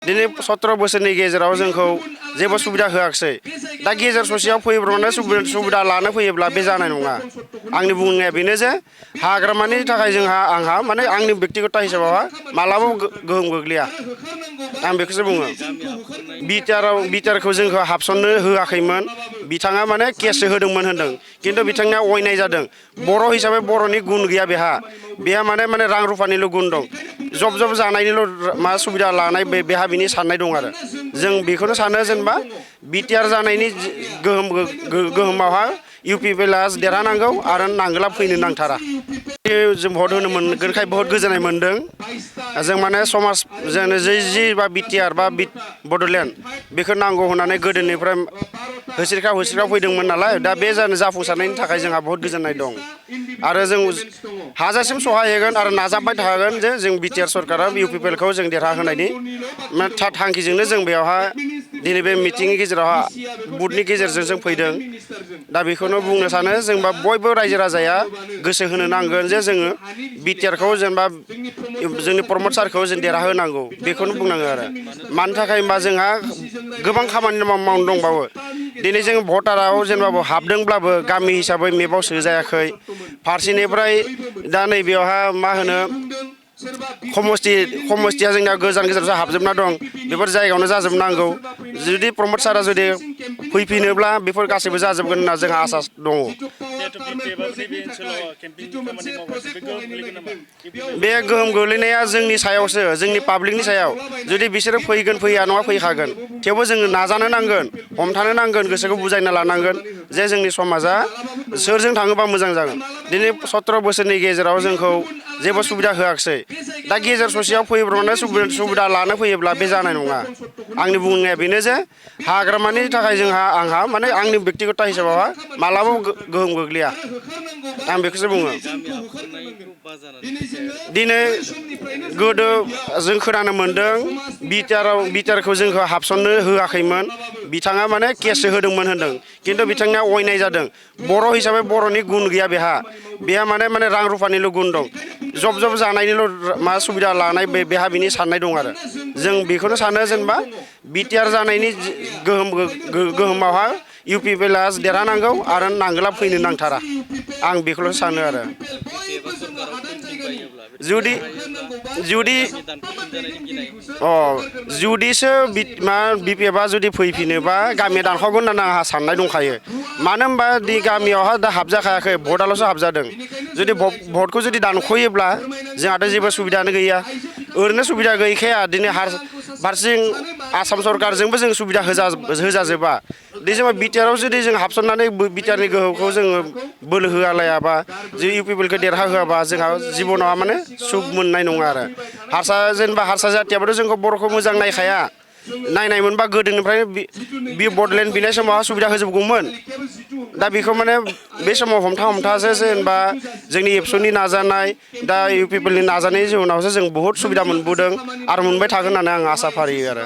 दिनै 17 बोसोरनि गेजेराव जोंखौ जेबो सुबिदा होआखै। दा गेजेर ससेयाव फैब्रबनानै सुबिदा लानो फैयोब्ला बे जानाय नङा। आंनि बुंनाया बेनो जे हाग्रामानि थाखाय आंहा माने आंनि बेक्तिगत हिसाबावहा मालाबाबो गोहोम गोग्लैया। आं बेखौसो बुङो। बिटिआरखौ जोंखौ हाबसननो होआखैमोन। बिथाङा माने केससो होदोंमोन होनदों। खिन्थु बिथांनिया अयनाय जादों। बर' हिसाबै बर'नि गुन गैया बेहा माने रां रुफानिल' गुन दं। जब जानायनिल' मा सुबिदा लानाय बेहा बिनि साननाय दं आरो। जों बेखौनो सानो जेनेबा बिटिआर जानायनि गोहोमावहा UPPIL देरहानांगौ आरो नांगोला फैनो नांथारा। जों भट होनो मोनगोनखाय बहुत गोजोननाय मोनदों। जों माने समाज जोंनो जि बा बिटिआर बा बड'लेण्ड बेखौ नांगौ होननानै गोदोनिफ्राय होसिरखा फैदोंमोन नालाय। दा बे जाफुंसारनायनि थाखाय जोंहा बहुत गोजोननाय दं। आरो जों हाजासिम सहाय होगोन आरो नाजाबाय थागोन जे जों बिटिआर सरकारा UPPILखौ जों देरहाहोनायनि थांखिजोंनो जों बेवहाय दिनै बे मिटिंनि गेजेरावहा बुथनि गेजेरजों जों फैदों। दा बेखौनो बुंनो सानो जेनेबा बयबो रायजो राजाया गोसो होनो नांगोन जे जोङो बिटिआरखौ जेनेबा जोंनि प्रमद सारखौ जों देरहाहोनांगौ बेखौनो बुंनांगो आरो। मानि थाखाय होनबा जोंहा गोबां खामानि मावनो दंबावो। दिनै जों भटाराव जेनेबा हाबदोंब्लाबो गामि हिसाबै मेपआव सोजायाखै। फारसेनिफ्राय दा नैबेयावहा मा होनो समस्थिया जोंना गोजानसो हाबजोबना दं। बेफोर जायगायावनो जाजोबनांगौ। जुदि प्रमद सारा जुदि फैफिनोब्ला बेफोर गासैबो जाजोबगोन होनना जोंहा आसा दङ। बे गोहोम गोग्लैनाया जोंनि सायावसो, जोंनि पाब्लिकनि सायाव। जुदि बिसोरो फैया नङा फैखागोन। थेवबो जोङो नाजानो नांगोन, हमथानो नांगोन, गोसोखौ बुजायना लानांगोन जे जोंनि समाजा सोरजों थाङोबा मोजां जागोन। दिनै 17 बोसोरनि गेजेराव जोंखौ जेबो सुबिदा होआखै। दा गेजेर ससेयाव फैब्रबनानै सुबिदा लानो फैयोब्ला बे जानाय नङा। आंनि बुंनाया बेनो जे हाग्रामानि थाखाय आंहा माने आंनि बेक्तिगत हिसाबावहा मालाबाबो गोहोम गोग्लैया। आं बेखौसो बुङो। दिनै गोदो जों खोनानो मोनदों बिटिआरखौ जोंखौ हाबसननो होआखैमोन। बिथाङा माने केससो होदोंमोन होनदों। खिन्थु बिथांनिया अयनाय जादों। बर' हिसाबै बर'नि गुन गैया बेहा माने रां रुफानिल' गुन दं। जब जानायनिल' मा सुबिदा लानाय बेहा बिनि साननाय दं आरो। जों बेखौनो सानो जेनेबा बिटिआर जानायनि गोहोमावहा UPPIL देरहानांगौ आरो नांगोला फैनो नांथारा। आं बेखौल' सानो आरो। जुदिसो BPFआ जुदि फैफिनोबा गामिया दानखावगोन होननानै आंहा साननाय दंखायो। मानो होनबा गामियावहा दा हाबजाखायाखै, भटआल'सो हाबजादों। जुदि भटखौ जुदि दानख'योब्ला जोंहाथ' जेबो सुबिदायानो गैया। ओरैनो सुबिदा गैखाया। दिनै फारसेथिं आसाम सरकारजोंबो जों सुबिदा होजाजोबा। जोंहा बिटिआरआव जुदि जों हाबसननानै बिटिआरनि गोहोखौ जोङो बोलो होआलायाबा, जे UPPILखौ देरहाहोआबा जोंहा जिबनाव माने सुख मोननाय नङा आरो। हारसा जाथियाबोथ' जोंखौ बर'खौ मोजां नायखाया। नायनाय मोनबा गोदोनिफ्रायनो बे बड'लेण्ड बिनाय समाव सुबिदा होजोबगौमोन। दा बेखौ माने बे समाव हमथासो जेनेबा जोंनि एबसुनि नाजानाय, दा UPPILनि नाजानायनि जाउनावसो जों बहुद सुबिदा मोनबोदों आरो मोनबाय थागोन होननानै आं आसा फारियो आरो।